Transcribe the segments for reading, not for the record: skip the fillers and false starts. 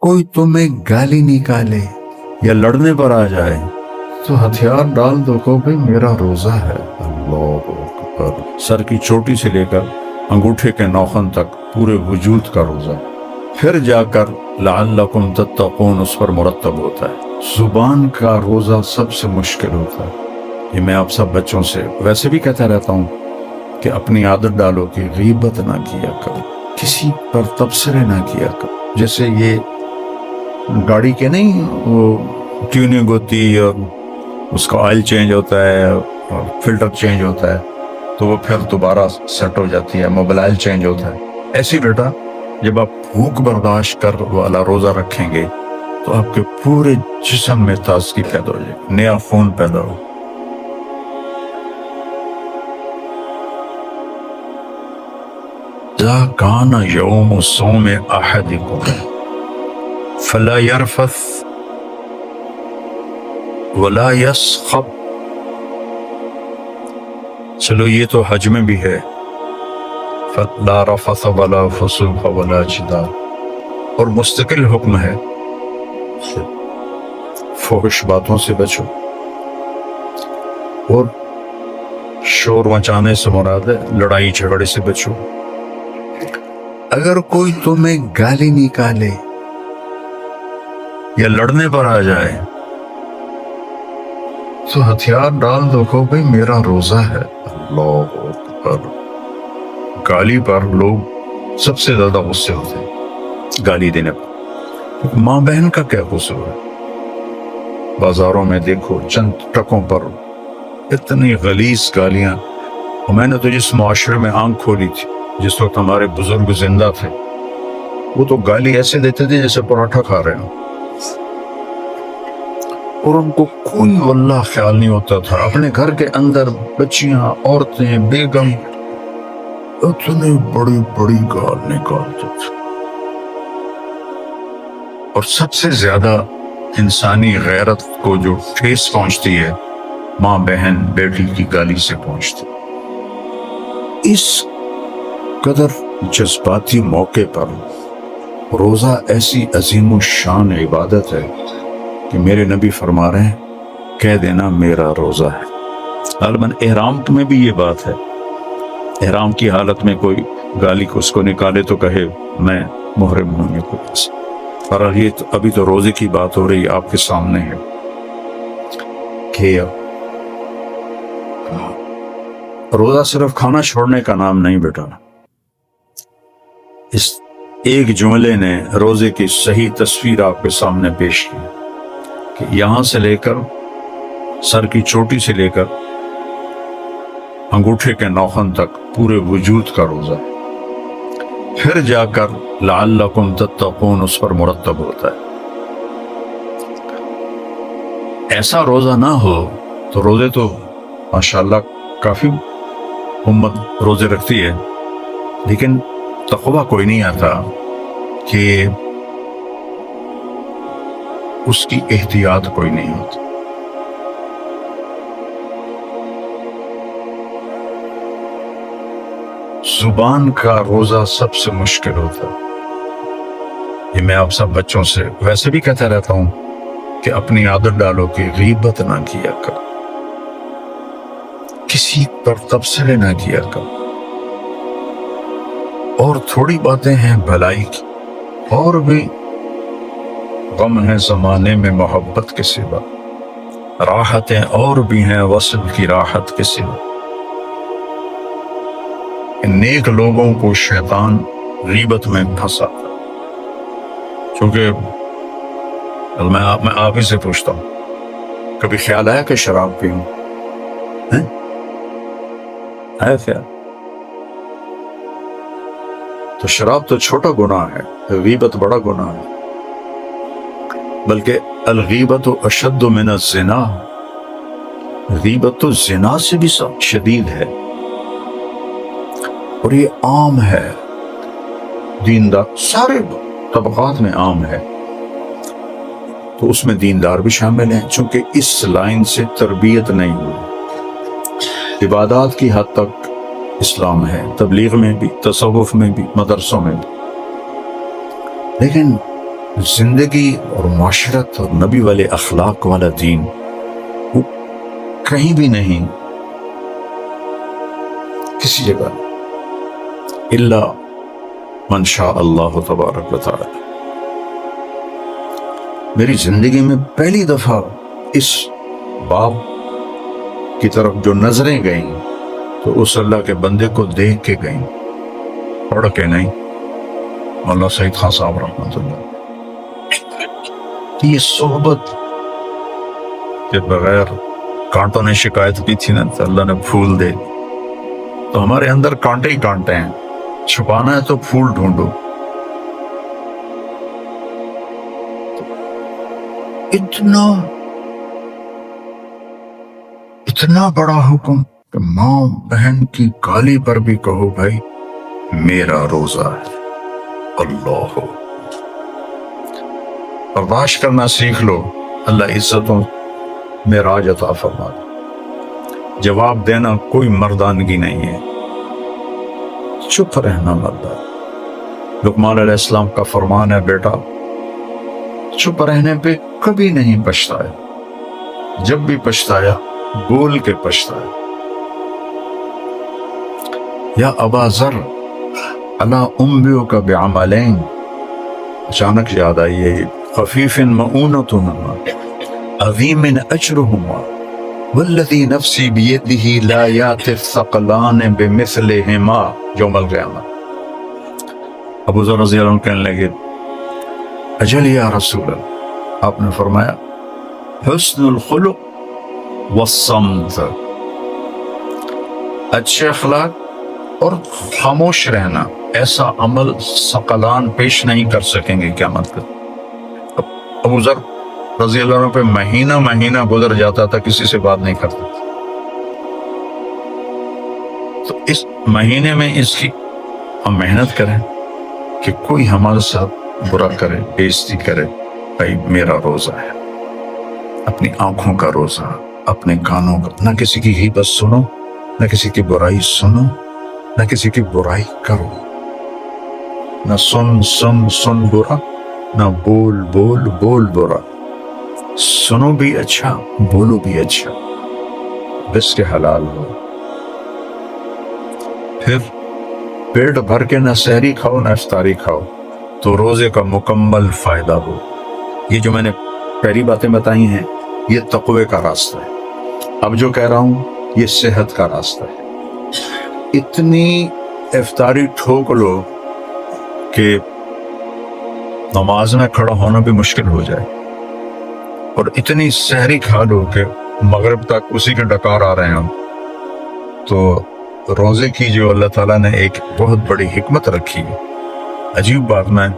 کوئی تمہیں گالی نکالے یا لڑنے پر آ جائے تو ہتھیار ڈال دو کہ بھئی میرا روزہ ہے۔ اللہ اکبر۔ سر کی چوٹی سے لے کر انگوٹھے کے ناخن تک پورے وجود کا روزہ، پھر جا کر لعلکم تتقون اس پر مرتب ہوتا ہے۔ زبان کا روزہ سب سے مشکل ہوتا ہے۔ یہ میں آپ سب بچوں سے ویسے بھی کہتا رہتا ہوں کہ اپنی عادت ڈالو کہ غیبت نہ کیا کرو، کسی پر تبصرے نہ کیا کرو۔ جیسے یہ گاڑی کے نہیں وہ ٹیوننگ ہوتی اور اس کا آئل چینج ہوتا ہے اور فلٹر چینج ہوتا ہے تو وہ پھر دوبارہ سیٹ ہو جاتی ہے، موبائل چینج ہوتا ہے۔ ایسی بیٹا جب آپ بھوک برداشت کر والا روزہ رکھیں گے تو آپ کے پورے جسم میں تازگی پیدا ہو جائے گی، نیا خون پیدا ہو۔ اذا کان یوم صوم احدکم فلا یرفث ولا یسخب۔ چلو یہ تو حج میں بھی ہے، لا رفث ولا فسوق ولا جدال، اور مستقل حکم ہے فحش باتوں سے بچو، اور شور مچانے سے مراد ہے لڑائی جھگڑے سے بچو۔ اگر کوئی تمہیں گالی نکالے یا لڑنے پر آ جائے تو ہتھیار ڈال دو کہ بھئی میرا روزہ ہے۔ اللہ اکبر۔ گالی پر لوگ سب سے زیادہ غصے ہوتے ہیں، گالی دینے پر۔ ماں بہن کا کیا قصور ہے؟ بازاروں میں دیکھو چند ٹرکوں پر اتنی غلیظ گالیاں، اور میں نے تو جس معاشرے میں آنکھ کھولی تھی جس وقت ہمارے بزرگ زندہ تھے، وہ تو گالی ایسے دیتے تھے جیسے پراٹھا کھا رہے ہوں، اور ان کو کوئی واللہ خیال نہیں ہوتا تھا۔ اپنے گھر کے اندر بچیاں، عورتیں، بیگم اتنی بڑی بڑی گال نکالتے تھے۔ اور سب سے زیادہ انسانی غیرت کو جو ٹھیس پہنچتی ہے ماں بہن بیٹی کی گالی سے پہنچتی۔ اس قدر جذباتی موقع پر روزہ ایسی عظیم الشان عبادت ہے کہ میرے نبی فرما رہے ہیں کہہ دینا میرا روزہ ہے۔ غالباً احرام میں بھی یہ بات ہے، احرام کی حالت میں کوئی گالی کو اس کو نکالے تو کہے میں محرم ہوں گے کوئی ایسا۔ اور یہ تو ابھی تو روزے کی بات ہو رہی آپ کے سامنے ہے کہ روزہ صرف کھانا چھوڑنے کا نام نہیں بیٹا۔ اس ایک جملے نے روزے کی صحیح تصویر آپ کے سامنے پیش کی کہ یہاں سے لے کر سر کی چوٹی سے لے کر انگوٹھے کے ناخن تک پورے وجود کا روزہ ہے، پھر جا کر لعلکم تتقون اس پر مرتب ہوتا ہے۔ ایسا روزہ نہ ہو تو روزے تو ماشاءاللہ کافی امت روزے رکھتی ہے، لیکن تقویٰ کوئی نہیں آتا کہ اس کی احتیاط کوئی نہیں ہوتی۔ زبان کا روزہ سب سے مشکل ہوتا ہے۔ یہ میں آپ سب بچوں سے ویسے بھی کہتا رہتا ہوں کہ اپنی عادت ڈالو کہ غیبت نہ کیا کرو، کسی پر تبصرے نہ کیا کرو، اور تھوڑی باتیں ہیں بھلائی کی، اور بھی غم ہے زمانے میں محبت کے سوا، راحتیں اور بھی ہیں وصل کی راحت کے سوا۔ نیک لوگوں کو شیطان غیبت میں پھنساتا، چونکہ میں آپ ہی سے پوچھتا ہوں کبھی خیال آیا کہ شراب پیوں؟ آیا خیال؟ تو شراب تو چھوٹا گناہ ہے، غیبت بڑا گناہ ہے، بلکہ الغیبت اشد من الزنا، غیبت تو زنا سے بھی شدید ہے، اور یہ عام ہے، دیندار سارے طبقات میں عام ہے، تو اس میں دیندار بھی شامل ہیں، چونکہ اس لائن سے تربیت نہیں ہوئی۔ عبادات کی حد تک اسلام ہے، تبلیغ میں بھی، تصوف میں بھی، مدرسوں میں بھی، لیکن زندگی اور معاشرت اور نبی والے اخلاق والا دین وہ کہیں بھی نہیں، کسی جگہ الا من شاء اللہ تبارک و تعالی۔ میری زندگی میں پہلی دفعہ اس باب کی طرف جو نظریں گئیں تو اس اللہ کے بندے کو دیکھ کے گئیں، پڑھ کے نہیں۔ مولانا سعید خان صاحب رحمۃ اللہ، یہ صحبت کے بغیر کانٹوں نے شکایت کی تھی نا، تو اللہ نے پھول دے، تو ہمارے اندر کانٹے ہی کانٹے ہیں، چھپانا ہے تو پھول ڈھونڈو۔ اتنا بڑا حکم کہ ماں بہن کی گالی پر بھی کہو بھائی میرا روزہ ہے۔ اللہ ہو، برداشت کرنا سیکھ لو، اللہ عزتوں میں راج عطا فرما دے۔ جواب دینا کوئی مردانگی نہیں ہے، چپ رہنا مرد ہے۔ لقمان علیہ السلام کا فرمان ہے، بیٹا چپ رہنے پہ کبھی نہیں پچھتایا، جب بھی پچھتایا بول کے پچھتایا۔ یا ابا ذر الا انبئک بعملین، اچانک یاد آئی ہے، خفیف مؤونۃ عظیم اجرہما والذی نفسی بیدہ لا یأتی الثقلان بمثلہما یوم القیامہ۔ ابو ذر رضی اللہ عنہ کہنے لگے اجل یا رسول اللہ، آپ نے فرمایا حسن الخلق والصمت، اچھے اخلاق اور خاموش رہنا، ایسا عمل ثقلان پیش نہیں کر سکیں گے قیامت کا۔ ابو ذر رضی اللہ عنہ پہ مہینہ گزر جاتا تھا، کسی سے بات نہیں کرتا تھا، تو اس مہینے میں اس کی ہم محنت کریں کہ کوئی ہمارے ساتھ برا کرے، بے عزتی کرے، بھائی میرا روزہ ہے، اپنی آنکھوں کا روزہ، اپنے کانوں کا، نہ کسی کی غیبت سنو، نہ کسی کی برائی سنو، نہ کسی کی برائی کرو، نہ سن برا، نہ بول برا، سنو بھی اچھا، بولو بھی اچھا، بس کے حلال ہو۔ پھر پیٹ بھر کے نہ سحری کھاؤ نہ افطاری کھاؤ تو روزے کا مکمل فائدہ ہو۔ یہ جو میں نے پہلی باتیں بتائی ہیں یہ تقوی کا راستہ ہے، اب جو کہہ رہا ہوں یہ صحت کا راستہ ہے۔ اتنی افطاری ٹھوک لو کہ نماز میں کھڑا ہونا بھی مشکل ہو جائے، اور اتنی سحری کھا لو کہ مغرب تک اسی کے ڈکار آ رہے ہیں ہم۔ تو روزے کی جو اللہ تعالیٰ نے ایک بہت بڑی حکمت رکھی ہے، عجیب بات، میں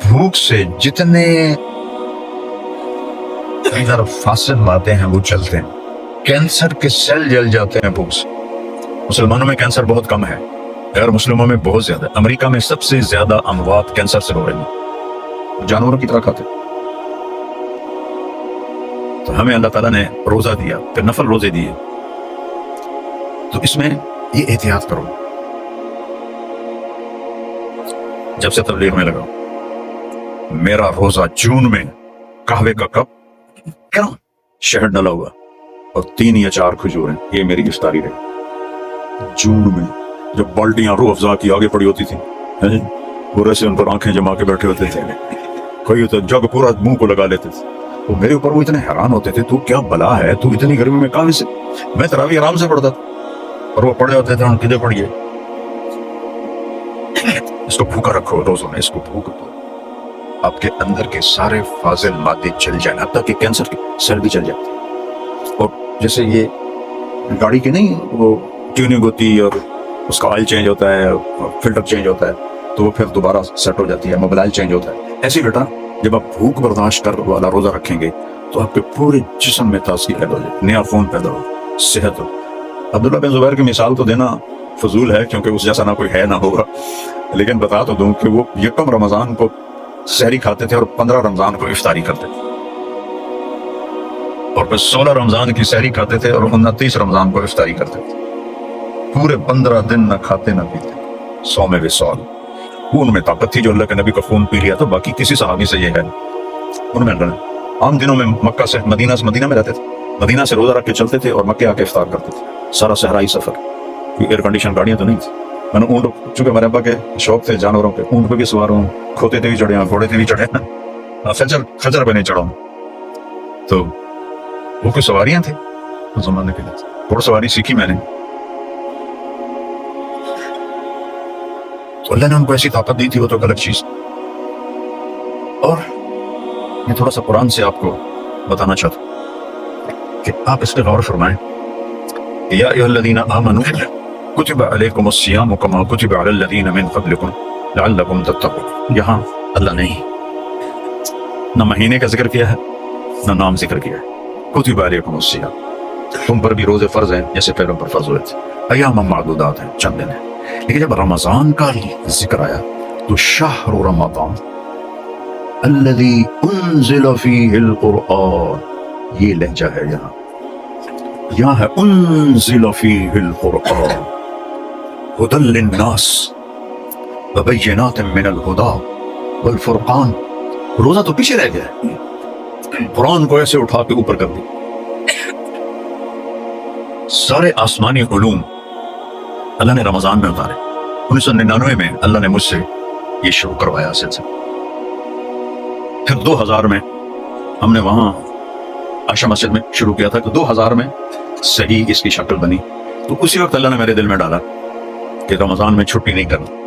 بھوک سے جتنے اندر فاسد مادے ہیں وہ چلتے ہیں، کینسر کے سیل جل جاتے ہیں بھوک سے۔ مسلمانوں میں کینسر بہت کم ہے، غیر مسلموں میں بہت زیادہ۔ امریکہ میں سب سے زیادہ اموات کینسر سے ہو رہی ہیں، جانوروں کی طرح کھاتے۔ تو ہمیں اللہ تعالیٰ نے روزہ دیا، پھر نفل روزے دیے، تو اس میں یہ احتیاط کرو۔ جب سے تبلیغ میں لگا، میرا روزہ جون میں قہوے کا کپ، کیا شہد ڈلا ہوا اور 3 یا 4 کھجوریں، یہ میری افطاری رہی جون میں۔ جب بالٹیاں روح افزا کی آگے پڑی ہوتی تھی، پورے سے ان پر آنکھیں جما کے بیٹھے ہوتے تھے، کوئی تو جگ پورا منہ کو لگا لیتے تھے، وہ میرے اوپر وہ اتنے حیران ہوتے تھے، تو کیا بلا ہے، تو اتنی گرمی میں کہاں سے؟ میں تراویح آرام سے پڑھتا تھا اور وہ پڑھے ہوتے تھے، ہم کدھر پڑھیے، اس کو بھوکا رکھو روزوں میں، اس کو بھوک دو، آپ کے اندر کے سارے فاضل مادے چل جائیں، حتیٰ کہ کینسر کے سیل بھی چل جاتے ہیں۔ اور جیسے یہ گاڑی کی نہیں وہ ٹیوننگ ہوتی ہے اور اس کا آئل چینج ہوتا ہے، فلٹر چینج ہوتا ہے، تو وہ پھر دوبارہ سیٹ ہو جاتی ہے، موبائل چینج ہوتا ہے، ایسے بیٹا جب آپ بھوک برداشت کر والا روزہ رکھیں گے تو آپ کے پورے جسم میں تازگی پیدا ہو جائے، نیا خون پیدا ہو، صحت ہو۔ عبداللہ بن زبیر کی مثال تو دینا فضول ہے کیونکہ اس جیسا نہ کوئی ہے نہ ہوگا، لیکن بتا تو دوں کہ وہ یکم رمضان کو سحری کھاتے تھے اور 15 رمضان کو افطاری کرتے تھے، اور پھر 16 رمضان کی سحری کھاتے تھے اور 29 رمضان کو افطاری کرتے تھے، پورے 15 دن نہ کھاتے نہ پیتے، صوم وصال۔ خون میں طاقت تھی جو اللہ کے نبی کا خون پی لیا تو باقی کسی صحابی سے یہ ہے ان میں عام دنوں میں مکہ سے مدینہ میں رہتے تھے، مدینہ سے روزہ رکھ کے چلتے تھے اور مکے آ کے افطار کرتے تھے، سارا صحرائی سفر، کوئی ایئر کنڈیشن گاڑیاں تو نہیں تھی۔ میں نے اونٹ، چونکہ میرے ابا کے شوق تھے جانوروں کے، اونٹ پہ بھی سوار ہوں، کھوتے پہ بھی چڑھے ہوں، گھوڑے پہ بھی چڑھے ہیں، خچر پہ نہیں چڑھا ہوں۔ تو وہ کوئی سواریاں تھیں اس زمانے کے لیے، گھوڑ سواری سیکھی میں نے، تو اللہ نے ان کو ایسی طاقت دی تھی، وہ تو غلط چیز۔ اور میں تھوڑا سا قرآن سے آپ کو بتانا چاہتا ہوں کہ آپ اس پہ غور فرمائیں۔ یا ایھا الذین آمنوا کتب علیکم الصیام کما کتب علی الذین من قبلکم لعلکم تتقون۔ یہاں اللہ نے نہ مہینے کا ذکر کیا ہے نہ نام ذکر کیا ہے۔ کتب علیکم الصیام، تم پر بھی روزے فرض ہیں جیسے پہلوں پر فرض ہوئے تھے، ایام معدودات ہیں، چند دن ہیں۔ لیکن جب رمضان کا ذکر آیا تو شہر رمضان الذی انزل فیہ القرآن، یہ لہجہ ہے یہاں ہے انزل فیہ القرآن ھدی للناس وبینات من الھدی والفرقان۔ روزہ تو پیچھے رہ گیا ہے، قرآن کو ایسے اٹھا کے اوپر کر دی۔ سارے آسمانی علوم اللہ نے رمضان میں اتارے۔ 1999 میں اللہ نے مجھ سے یہ شروع کروایا سلسلہ، پھر 2000 میں ہم نے وہاں عائشہ مسجد میں شروع کیا تھا، تو 2000 میں صحیح اس کی شکل بنی۔ تو اسی وقت اللہ نے میرے دل میں ڈالا کہ رمضان میں چھٹی نہیں کرنا،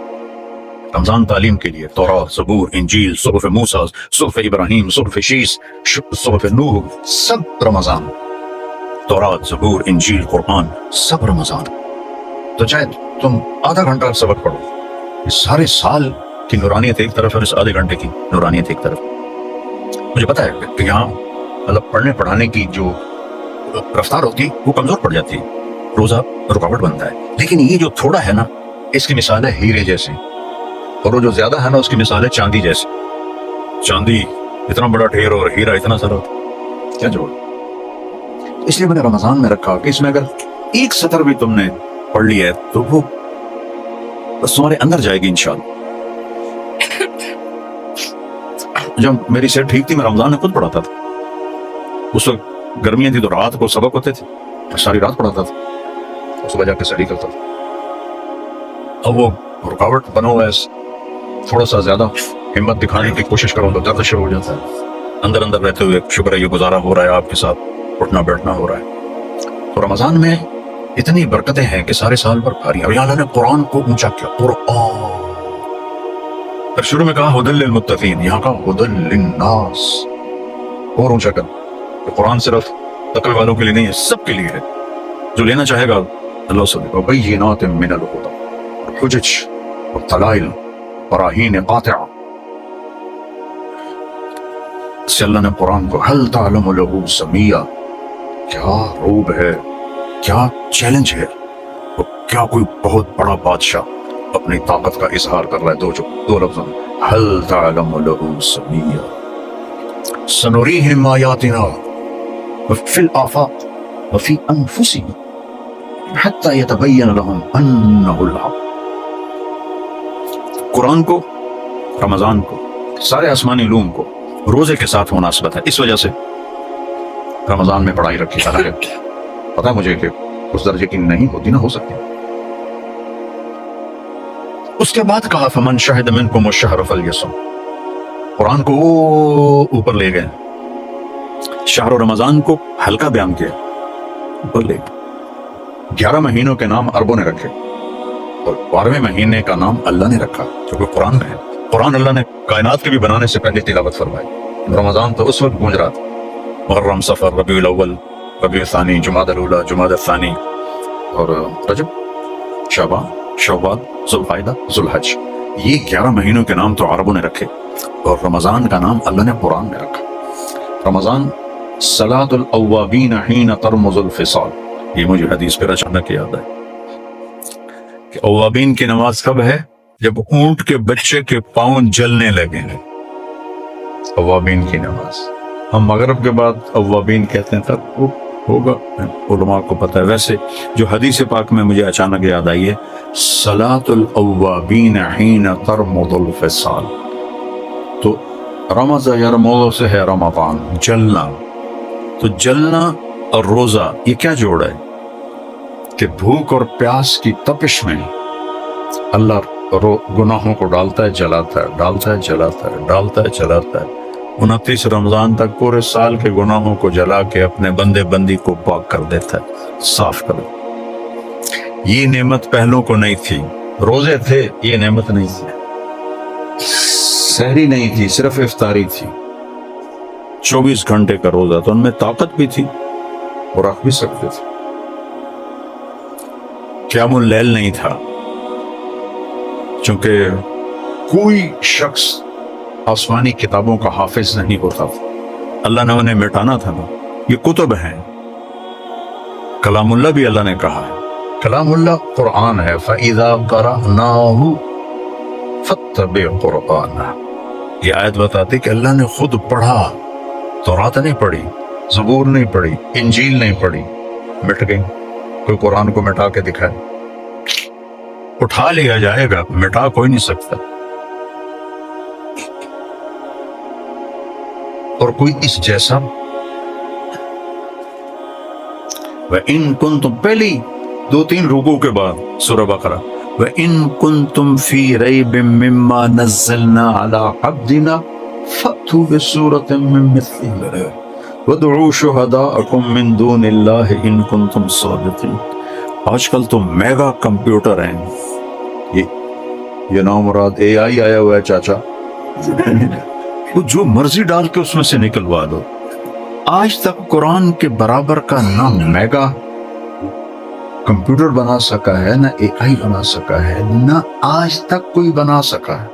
رمضان تعلیم کے لیے، تورات، زبور، انجیل، صحف موسیٰ، صحف ابراہیم، صحف شیس، صحف نوح، سب رمضان، تورات، زبور، انجیل، قرآن، سب رمضان۔ تو چاہے تم آدھا گھنٹہ سبق پڑھو، اس سارے سال کی نورانیت ایک طرف اور اس آدھے گھنٹے کی نورانیت ایک طرف۔ مجھے پتا ہے کہ یہاں مطلب پڑھنے پڑھانے کی جو رفتار ہوتی وہ کمزور پڑ جاتی ہے، روزہ رکاوٹ بنتا ہے، لیکن یہ جو تھوڑا ہے نا، اس کی مثال ہے ہیرے جیسے، اور وہ جو زیادہ ہے نا اس کی مثال ہے چاندی جیسے۔ چاندی اتنا بڑا ڈھیر اور ہیرا اتنا سارا، کیا جوڑ؟ اس لیے میں نے رمضان میں رکھا کہ اس میں اگر ایک سطر بھی تم نے پڑھ لی ہے تو وہ بس تمہارے اندر جائے گی انشاءاللہ۔ جب میری صحت ٹھیک تھی میں رمضان میں خود پڑھاتا تھا، اس وقت گرمیاں تھی تو رات کو سبق ہوتے تھے، میں ساری رات پڑھاتا تھا، صبح جا کے سحری کرتا تھا۔ اب وہ رکاوٹ بنا ہوا ہے، تھوڑا سا زیادہ ہمت دکھانے کی کوشش کروں تو درد شروع ہو جاتا ہے، اندر اندر رہتے ہوئے شکر ہے یہ گزارا ہو رہا ہے، آپ کے ساتھ اٹھنا بیٹھنا ہو رہا ہے۔ تو رمضان میں اتنی برکتیں ہیں کہ سارے سال بھر بھاری ہیں، اور اللہ نے قرآن کو اونچا کیا، قرآن۔ پھر شروع میں کہا ھدی للمتقین، یہاں کہا ھدی للناس، اور اونچا کر۔ قرآن صرف تقوی والوں کے لیے نہیں ہے، سب کے لیے ہے، جو لینا چاہے گا اللہ سے۔ وبینات من الھدی حجج اور دلائل براہین قاطعہ، سے اللہ نے قرآن کو حل تعلم لہ سمیہ، کیا روب ہے، کیا چیلنج ہے، اور کیا کوئی بہت بڑا بادشاہ اپنی طاقت کا اظہار کر رہا ہے، دو لفظوں میں، حل تعلم لہ سمیہ، سنریہم آیاتنا فی الآفاق وفی انفسہم حتی یتبین لہم انہ الحق۔ قرآن کو، رمضان کو، سارے آسمانی علوم کو روزے کے ساتھ مناسبت ہے، اس وجہ سے رمضان میں پڑھائی رکھی۔ حالانکہ پتا مجھے کہ اس درجے کی نہیں ہوتی، نہ ہو سکتی۔ اس کے بعد کہا فمن شہد منکم الشہر فلیصم، قرآن کو اوپر لے گئے، شہر و رمضان کو ہلکا بیان کیا، اوپر لے گئے۔ 11 مہینوں کے نام عربوں نے رکھے اور 12ویں مہینے کا نام اللہ نے رکھا، کیونکہ قرآن میں ہے۔ قرآن اللہ نے کائنات کے بھی بنانے سے پہلے تلاوت فرمائی، رمضان تو اس وقت گونج رہا تھا، محرم، صفر، ربیع الاول، ربیع الثانی، جمادی الاولی، جمادی الثانی، اور رجب، شعبان، شوال، ذوالقعدہ، ذوالحج، یہ 11 مہینوں کے نام تو عربوں نے رکھے، اور رمضان کا نام اللہ نے قرآن میں رکھا۔ رمضان صلاۃ الاوابین حین ترمض الفصال، یہ مجھے حدیث پہ اچانک یاد ہے کہ اوابین کی نماز کب ہے؟ جب اونٹ کے بچے کے پاؤں جلنے لگے ہیں، اوابین کی نماز۔ ہم مغرب کے بعد اوابین کہتے ہیں، تب وہ ہوگا، علماء کو پتہ ہے۔ ویسے جو حدیث پاک میں مجھے اچانک یاد آئی ہے، صلاۃ الاوابین حین ترمض الفصال، تو رمض یرمض سے ہے رمضان، جلنا، تو جلنا اور روزہ یہ کیا جوڑا ہے کہ بھوک اور پیاس کی تپش میں اللہ گناہوں کو ڈالتا ہے جلاتا ہے، ڈالتا ہے جلاتا ہے، ڈالتا ہے جلاتا ہے، 29 رمضان تک پورے سال کے گناہوں کو جلا کے اپنے بندے بندی کو پاک کر دیتا ہے، صاف کر دیتا ہے۔ یہ نعمت پہلوں کو نہیں تھی، روزے تھے، یہ نعمت نہیں تھی، سحری نہیں تھی، صرف افطاری تھی، 24 گھنٹے کا روزہ، تو ان میں طاقت بھی تھی اور رکھ بھی سکتے تھے۔ قیام اللیل نہیں تھا، چونکہ کوئی شخص آسمانی کتابوں کا حافظ نہیں ہوتا تھا، اللہ نے انہیں مٹانا تھا نا، یہ کتب ہیں، کلام اللہ بھی اللہ نے کہا ہے، کلام اللہ قرآن ہے، فَإِذَا قَرَأْنَاهُ فَاتَّبِعْ قُرْآنَهُ، یہ آیت بتاتی کہ اللہ نے خود پڑھا، تورات نہیں پڑھی، زبور نہیں پڑھی، انجیل نہیں پڑھی، مٹ گئی۔ کوئی قرآن کو مٹا کے دکھائے، اٹھا لیا جائے گا، مٹا کوئی نہیں سکتا، اور کوئی اس جیسا۔ وَإِن كُنتُم، پہلی 2-3 رکوع کے بعد سورہ بقرہ، وَإِن كُنتُم فِي رَيْبٍ مِّمَّا نَزَّلْنَا عَلَىٰ عَبْدِنَا فَأْتُوا بِسُورَةٍ مِّن مِّثْلِهِ وَادْعُوا شُهَدَاءَكُم مِّن دُونِ اللَّهِ إِن كُنتُم صَادِقِينَ۔ آج کل تو میگا کمپیوٹر ہیں، یہ نام مراد اے آئی آیا ہوا ہے چاچا، وہ جو مرضی ڈال کے اس میں سے نکلوا دو۔ آج تک قرآن کے برابر کا نہ میگا کمپیوٹر بنا سکا ہے، نہ اے آئی بنا سکا ہے، نہ آج تک کوئی بنا سکا ہے۔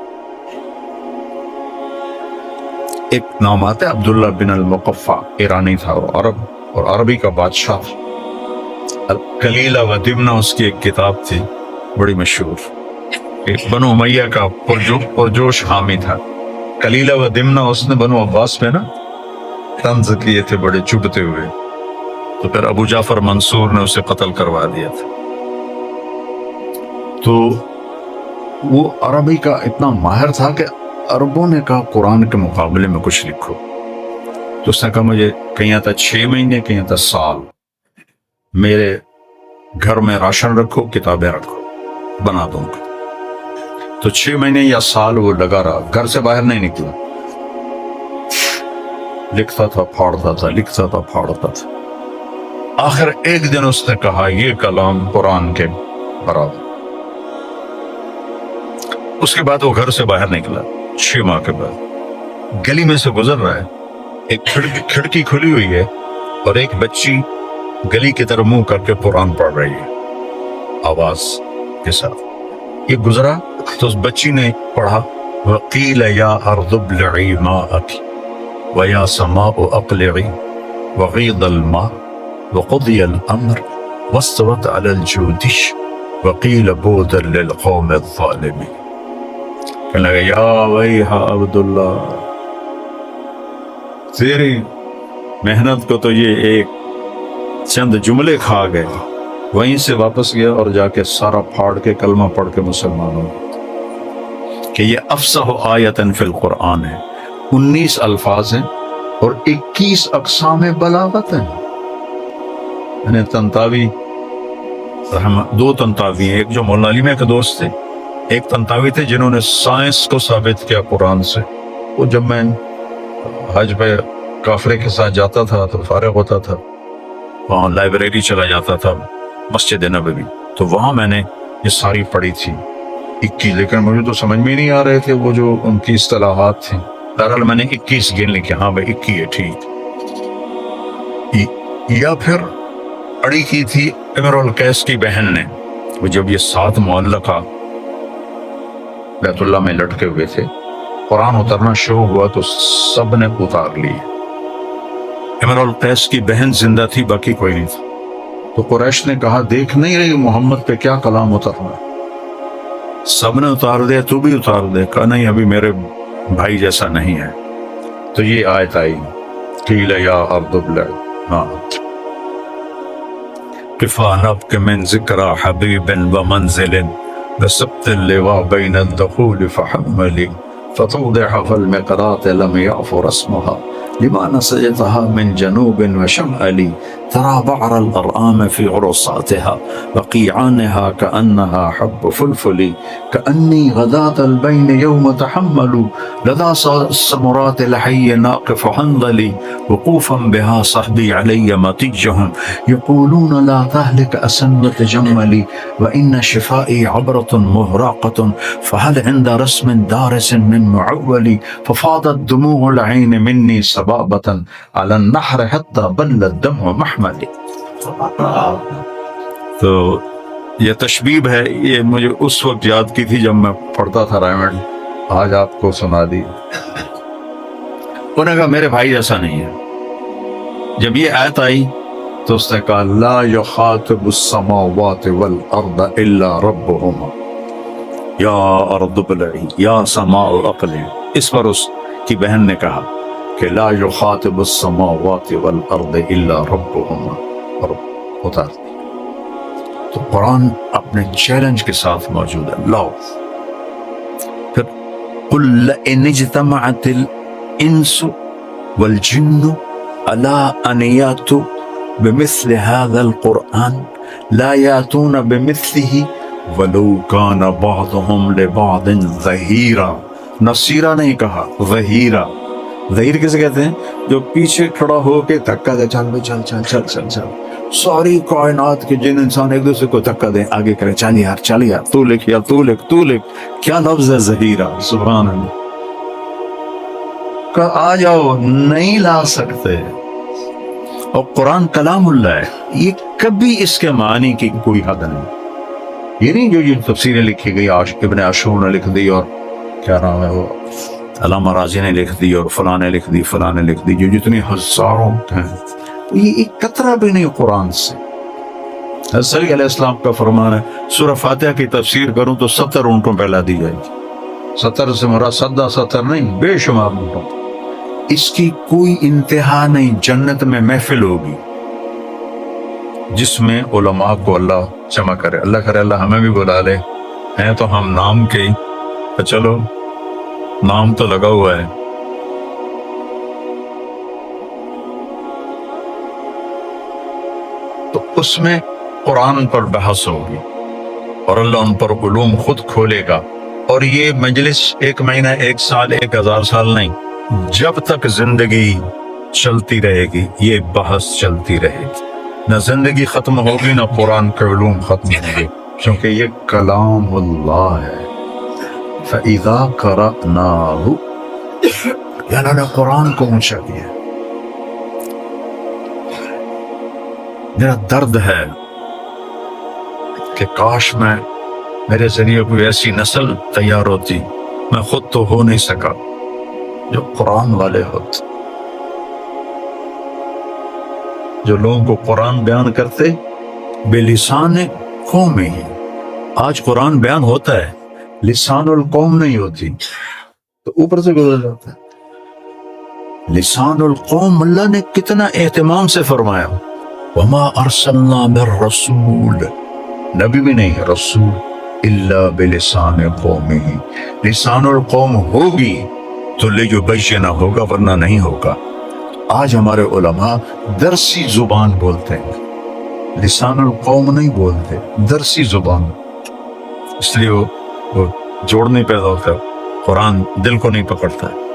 ایک نام آتا ہے عبداللہ بن المقفع، ایرانی تھا، اور عربی کا بادشاہ، کلیلہ و دمنہ اس کی ایک کتاب تھی بڑی مشہور، ایک بنو امیہ کا پرجوش حامی تھا۔ کلیلہ و دمنہ اس نے بنو عباس پہ نا طنز کیے تھے بڑے چبھتے ہوئے، تو پھر ابو جعفر منصور نے اسے قتل کروا دیا تھا۔ تو وہ عربی کا اتنا ماہر تھا کہ عربوں نے کہا قرآن کے مقابلے میں کچھ لکھو، تو اس نے کہا مجھے کہیں آتا 6 مہینے، کہیں آتا سال، میرے گھر میں راشن رکھو، کتابیں رکھو، بنا دوں گا۔ تو 6 مہینے یا سال وہ لگا رہا، گھر سے باہر نہیں نکلا، لکھتا تھا پھاڑتا تھا، لکھتا تھا پھاڑتا تھا۔ آخر ایک دن اس نے کہا یہ کلام قرآن کے برابر۔ اس کے بعد وہ گھر سے باہر نکلا، 6 ماہ کے بعد گلی میں سے گزر رہا ہے، ایک کھڑکی کھلی ہوئی ہے اور ایک بچی گلی کی طرف منہ کر کے قرآن پڑھ رہی ہے آواز کے ساتھ۔ یہ گزرا تو اس بچی نے پڑھا، وَقِيلَ يَا أَرْضُ ابْلِعِي مَاءَكِ وَيَا سَمَاءُ أَقْلِعِي وَغِيضَ الْمَاءُ وَقُضِيَ الْأَمْرُ وَاسْتَوَتْ عَلَى الْجُودِشِ وَقِيلَ بُعْدًا لِلْقَوْمِ الظَّالِمِينَ۔ کہنے لگا یا ویحا عبداللہ، تیری محنت کو تو یہ ایک چند جملے کھا گئے۔ وہیں سے واپس گیا اور جا کے سارا پھاڑ کے کلمہ پڑھ کے مسلمان ہو کہ یہ افصح آیتن فی القرآن ہے، 19 الفاظ ہیں اور 21 اقسام بلاغت ہیں۔ یعنی تنتاوی، 2 تنتاوی ہیں، ایک جو مولانا علی میں کے دوست تھے، ایک تنتاوی تھے جنہوں نے سائنس کو ثابت کیا قرآن سے۔ وہ جب میں حج پہ کافرے کے ساتھ جاتا تھا تو فارغ ہوتا تھا، وہاں لائبریری چلا جاتا تھا مسجد نبوی، تو وہاں میں نے یہ ساری پڑھی تھی 21، لیکن مجھے تو سمجھ میں نہیں آ رہے تھے وہ جو ان کی اصطلاحات تھیں۔ بہرحال میں نے 21 گن لکھے، ہاں بھائی 21 ہے ٹھیک۔ یا پھر پڑھی کی تھی امر القیس کی بہن نے، وہ جب یہ 7 معلقہ بیت اللہ میں لٹکے ہوئے تھے، قرآن اترنا شروع ہوا تو سب نے اتار لی۔ امر القیس کی بہن زندہ تھی، باقی کوئی نہیں تھا۔ تو قریش نے کہا دیکھ نہیں رہی محمد پہ کیا کلام اترنا، سب نے اتار دیا، تو بھی اتار دے۔ کہا نہیں، ابھی میرے بھائی جیسا نہیں ہے۔ تو یہ آیت آئی قیل یا ارض ابلعی، ہاں كفى نبك من ذكرى حبيب ومنزل بسبت اللواء بين الدخول فحملي فتوضح في المقراط لم يعفر اسمها لما نسيتها من جنوب وشمال ترى بعر الأرآم في عرصاتها وقيعانها كأنها حب فلفل كأني غداة البين يوم تحمل لدى السمرات الحي ناقف حنظلي وقوفا بها صحبي علي مطيجهم يقولون لا تهلك أسن وتجملي وإن شفائي عبرة مهراقة فهل عند رسم دارس من معولي ففاضت دموع العين مني سبابة على النحر حتى بل الدمع محملي. تو یہ تشبیب ہے، یہ مجھے اس وقت یاد کی تھی جب میں پڑھتا تھا رائمنڈ، آج آپ کو سنا دی. انہوں نے کہا میرے بھائی ایسا نہیں ہے. جب یہ آیت آئی تو اس نے کہا لا یخاطب السماوات والارض الا ربهما یا ارض ابلعی یا سماء اقلعی. اس پر اس کی بہن نے کہا کہ لا یخاطب السماوات والارض الا ربهما، اور ہوتا. تو قرآن اپنے چیلنج کے ساتھ موجود ہے. لاؤ پھر قل لئن اجتمعت الانس والجن على ان یاتوا بمثل هذا القرآن لا یاتون بمثله ولو كان بعضهم لبعض ظہیرا. نصیرہ نہیں کہا، ظہیرا. ظہیر کسے کہتے ہیں؟ جو پیچھے کھڑا ہو کے دھکا دے، چل بھائی چل چل چل چل چل. ساری کائنات کے جن انسان ایک دوسرے کو دھکا دیں، آگے کریں، چل یار چل یار، تو لکھ یا تو لکھ تو لکھ. کیا لفظ ہے ظہیرہ، سبحان اللہ. کہ آ جاؤ، نہیں لا سکتے. اور قرآن کلام اللہ ہے، یہ کبھی اس کے معنی کی کوئی حد نہیں. یہ نہیں جو یہ تفسیریں لکھی گئی، ابن عاشور نے لکھ دی اور کیا نام ہے وہ علامہ راضی نے لکھ دی اور فلاں نے لکھ دی فلاں نے لکھ دی، جو جتنی ہزاروں ہیں، یہ ایک قطرہ بھی نہیں قرآن سے. حضرت صلی اللہ علیہ السلام کا فرمان ہے سورہ فاتحہ کی تفسیر کروں تو 70 اونٹوں پہ لا دی جائے گی. 70 سے مراد 70 نہیں، بے شمار اونٹوں. اس کی کوئی انتہا نہیں. جنت میں محفل ہوگی جس میں علماء کو اللہ جمع کرے. اللہ کرے اللہ ہمیں بھی بلا لے. ہیں تو ہم نام کے ہی، چلو نام تو لگا ہوا ہے. تو اس میں قرآن پر بحث ہوگی اور اللہ ان پر علوم خود کھولے گا. اور یہ مجلس 1 مہینہ 1 سال 1000 سال نہیں، جب تک زندگی چلتی رہے گی یہ بحث چلتی رہے گی. نہ زندگی ختم ہوگی نہ قرآن کے علوم ختم ہوں گے، کیونکہ یہ کلام اللہ ہے. فَإِذَا قَرَأْنَاهُ، یا اللہ نے قرآن کو اونچا کیا. میرا درد ہے کہ کاش میرے ذریعے کوئی ایسی نسل تیار ہوتی. میں خود تو ہو نہیں سکا، جو قرآن والے ہوتے، جو لوگوں کو قرآن بیان کرتے بے لسان قوم ہی. آج قرآن بیان ہوتا ہے، لسان القوم نہیں ہوتی، تو اوپر سے گزر جاتا ہے. لسان القوم اللہ نے کتنا اہتمام سے فرمایا. وما ارسلنا من رسول، نبی بھی نہیں رسول، الا بلسان قومہ. لسان القوم ہوگی تو لیبین ہوگا، ورنہ نہیں ہوگا. آج ہمارے علماء درسی زبان بولتے ہیں، لسان القوم نہیں بولتے، درسی زبان. اس لیے وہ جوڑ نہیں پیدا ہوتا، قرآن دل کو نہیں پکڑتا ہے.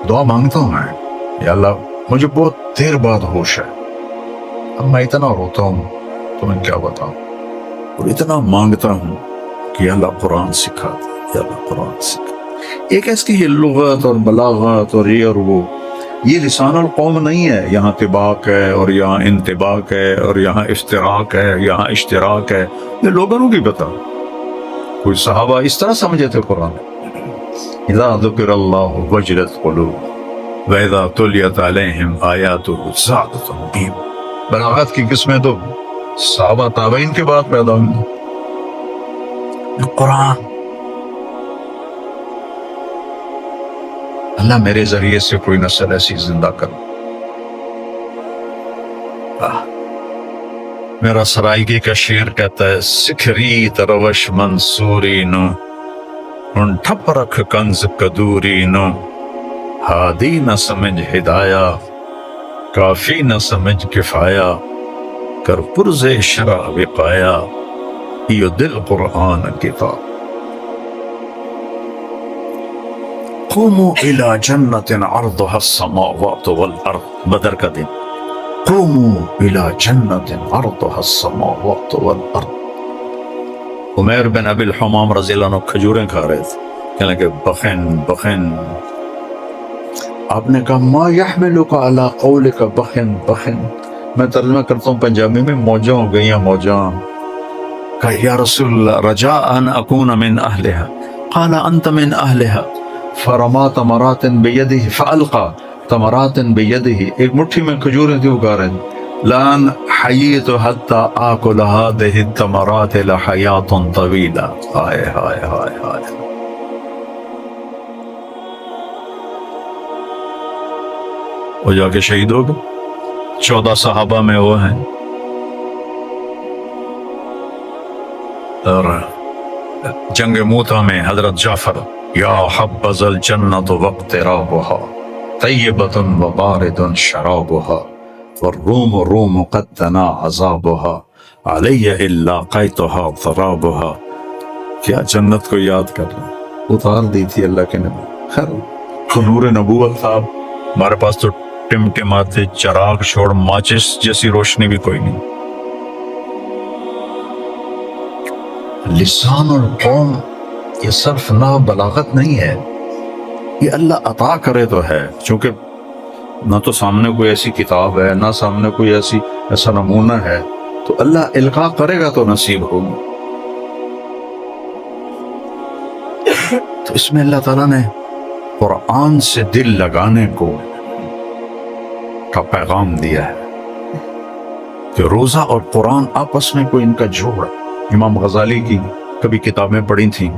دعا مانگتا ہوں میں، یا اللہ مجھے بہت دیر بعد ہوش ہے، اب میں اتنا روتا ہوں تو میں کیا بتاؤں، اور اتنا مانگتا ہوں کہ یا اللہ قرآن سکھا دے، یا اللہ قرآن سکھا. ایک اس کی یہ لغت اور بلاغت اور یہ اور وہ، یہ لسان القوم نہیں ہے. یہاں طباق ہے اور یہاں انطباق ہے اور یہاں اشتراک ہے، یہاں اشتراک ہے. یہ لوگوں کی بتا، کوئی صحابہ اس طرح سمجھے تھے قرآن. اذا ذکر اللہ وجلت قلوب واذا تلیت علیہم آیاتہ زادتہم ایمانا. بلاغت کی قسمیں تو صحابہ تابعین کے بعد پیدا ہوئی. قرآن اللہ میرے ذریعے سے کوئی نسل ایسی زندہ کر. میرا سرائیکی کا شعر کہتا ہے سکھری تروش منصوری نو ان ٹھپ رکھ کنز کدوری نو ہادی نہ سمجھ ہدایا کافی نہ سمجھ کفایا کر پرز شرح وقایا یہ دل قرآن کتاب قوموا الى جنة عرضها السماوات والارض بدر کا دن قوموا الى جنة عرضها السماوات والارض عمیر بن ابی الحمام رضی اللہ عنہ کھجوریں کھا رہے تھے کہنے لگے بخن بخن آپ نے کہا ما یحملک علی قولک بخن بخن میں ترجمہ کرتا ہوں پنجابی میں موجاں ہو گئی ہیں موجاں کہا یا رسول اللہ رجاء ان اکون من اہلہا قال انت من اہلہا فرما تمرات بیدہ فالقا تمرات بیدہ ایک مٹھی میں کھجوریں تھی اگا رہے ہیں لان حییت حتی آکل هذه التمرات لحیات طویلہ ہائے ہائے ہائے ہائے وہ جا کے شہید ہو گئے 14 صحابہ میں وہ ہیں اور جنگ موتا میں حضرت جعفر یا حبذ الجنت واقترابها طیبۃ وبارد شرابها والروم روم قد تنا عذابها علی الا قیتها ضرابها کیا جنت کو یاد کر لیں اتار دی تھی اللہ کے نبی خیر تو نور نبوت تھا ہمارے پاس تو ٹمٹماتے چراغ چھوڑ ماچس جیسی روشنی بھی کوئی نہیں لسان القوم یہ صرف نہ بلاغت نہیں ہے یہ اللہ عطا کرے تو ہے چونکہ نہ تو سامنے کوئی ایسی کتاب ہے نہ سامنے کوئی ایسا نمونہ ہے تو اللہ القاء کرے گا تو نصیب ہوگی تو اس میں اللہ تعالیٰ نے قرآن سے دل لگانے کا پیغام دیا ہے کہ روزہ اور قرآن آپس میں کوئی ان کا جوڑ امام غزالی کی کبھی کتابیں پڑھی تھیں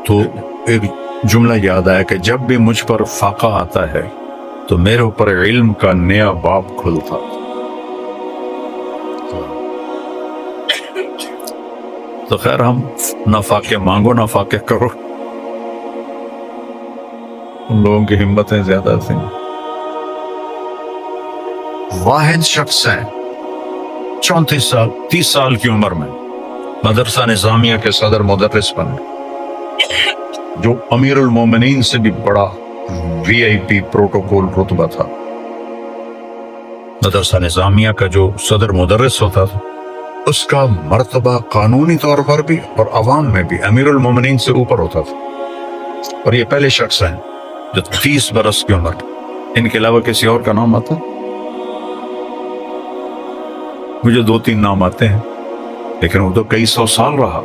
تو ایک جملہ یاد آیا کہ جب بھی مجھ پر فاقہ آتا ہے تو میرے اوپر علم کا نیا باب کھلتا تو خیر ہم نہ فاقے مانگو نہ فاقے کرو ان لوگوں کی ہمتیں زیادہ تھیں واحد شخص ہے 34 سال 30 سال کی عمر میں مدرسہ نظامیہ کے صدر مدرس بنے جو امیر المومنین سے بھی بڑا وی آئی پی پروٹوکول رتبہ تھا مدرسہ نظامیہ کا جو صدر مدرس ہوتا تھا اس کا مرتبہ قانونی طور پر بھی اور عوام میں بھی امیر المومنین سے اوپر ہوتا تھا اور یہ پہلے شخص ہیں جو 30 برس کی عمر ان کے علاوہ کسی اور کا نام آتا مجھے 2-3 نام آتے ہیں لیکن وہ تو کئی 100 سال رہا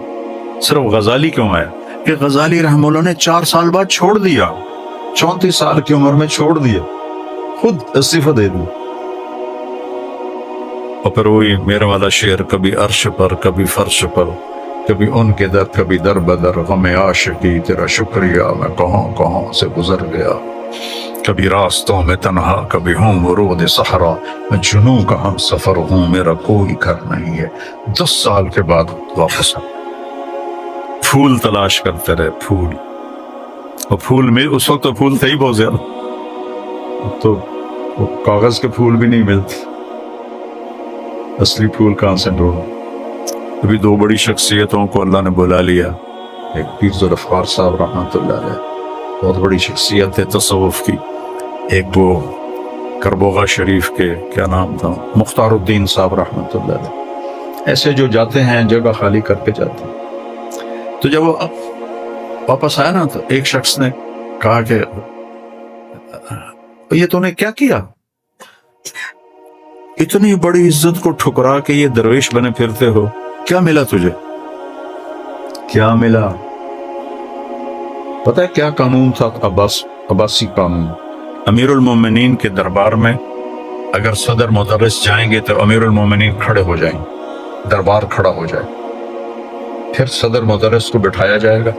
صرف غزالی کیوں ہے کہ غزالی رحمہ اللہ نے 4 سال بعد چھوڑ دیا 34 سال کی عمر میں چھوڑ دیا خود استعفیٰ دے دی اور پھر وہی میرا والا شعر کبھی عرش پر کبھی فرش پر کبھی ان کے در کبھی در بدر غم عاشقی تیرا شکریہ میں کہاں سے گزر گیا کبھی راستوں میں تنہا کبھی ہوں ورود صحرا میں جنوں کا ہم سفر ہوں میرا کوئی گھر نہیں ہے 10 سال کے بعد واپس پھول تلاش کرتے رہے پھول اور پھول میں اس وقت تو پھول تھے ہی بہت زیادہ تو وہ کاغذ کے پھول بھی نہیں ملتے اصلی پھول کہاں سے ڈھونڈ ابھی 2 بڑی شخصیتوں کو اللہ نے بلا لیا ایک پیر ذوالفقار صاحب رحمۃ اللہ علیہ بہت بڑی شخصیت ہے تصوف کی ایک وہ کربوغا شریف کے کیا نام تھا مختار الدین صاحب رحمۃ اللہ علیہ ایسے جو جاتے ہیں جگہ خالی کر کے جاتے ہیں تو جب وہ واپس آیا نا تو ایک شخص نے کہا کہ یہ تو نے کیا کیا اتنی بڑی عزت کو ٹھکرا کے یہ درویش بنے پھرتے ہو کیا ملا تجھے کیا ملا پتہ ہے کیا قانون تھا عباسی قانون امیر المومنین کے دربار میں اگر صدر مدرس جائیں گے تو امیر المومنین کھڑے ہو جائیں دربار کھڑا ہو جائے پھر صدر مدرس کو بٹھایا جائے گا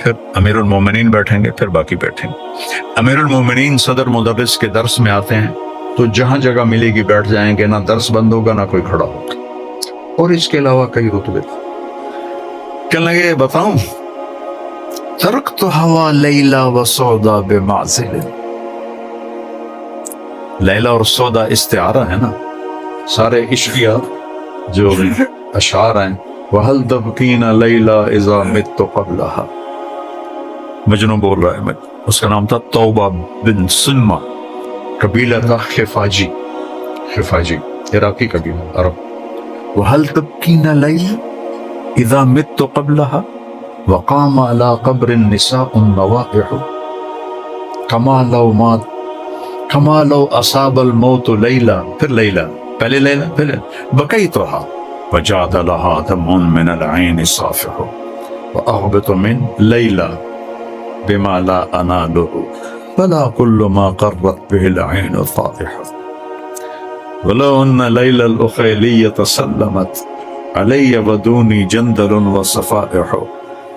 پھر امیر المومنین بیٹھیں گے پھر باقی بیٹھیں گے امیر المومنین صدر مدرس کے درس میں آتے ہیں تو جہاں جگہ ملے گی بیٹھ جائیں گے نہ درس بند ہوگا نہ کوئی کھڑا ہوگا اور اس کے علاوہ کئی رتبے. کہنے لگے بتاؤں ترکت ہوا لیلا و سودا بمعزل. لیلا اور سودا استعارہ ہے نا، سارے عشقیہ جو اشعار ہیں. وَهَلْ تَبْكِينَ لَيْلَا إِذَا مِتُّ قَبْلَهَا. مجنون بول رہا ہے. اس کا نام تھا توبہ بن سلمہ، قبیلہ تھا خفاجی. خفاجی عراقی قبیلہ عرب. وَهَلْ تَبْكِينَ لَيْلَا إِذَا مِتُّ قَبْلَهَا وَقَامَ عَلَى قَبْرِ النِّسَاءُ النَّوَائِحُ كَمَا لَوْ أَصَابَ الْمَوْتُ لَيْلَا. پھر لیلا، پہلے لیلا پھر بَكَيْتُهَا وجاد لها دم من العين صافح وأغبط من ليلى بما لا أناله فلا كل ما قرت به العين طائح. ولو أن ليلى الأخيلية سلمت علي ودوني جندل وصفائح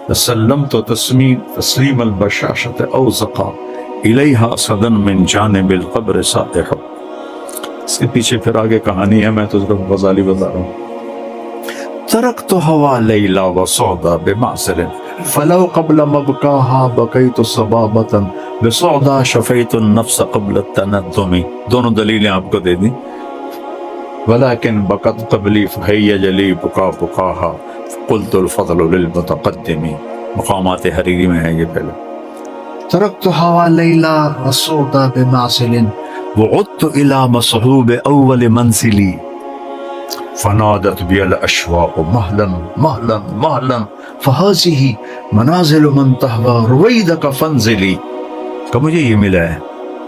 لسلمت تسليم البشاشة أوزقا إليها صدا من جانب القبر سائح. اس کے پیچھے پھر آگے کہانی ہے، میں تو اس کو غزالی بتا رہا ہوں. ترکت ہوا لیلا و سودا بمعزل فلو قبل مبکاها بقیت صبابتا بسودا شفیت النفس قبل التندم. دونوں دلیلیں آپ کو دے دیں. ولیکن بقت قبلی فہیج لی بکا بکاها قلت الفضل للمتقدم. مقامات حریری میں ہے یہ پہلے. ترکت ہوا لیلا و سودا بمعزل وعدت الى مصحوب اول منزلی فنادت بي الاشواق مهلا مهلا مهلا فهذه منازل من تهوى رويدك فانزلي. کہ مجھے یہ ملا ہے،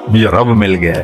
مجھے رب مل گیا ہے،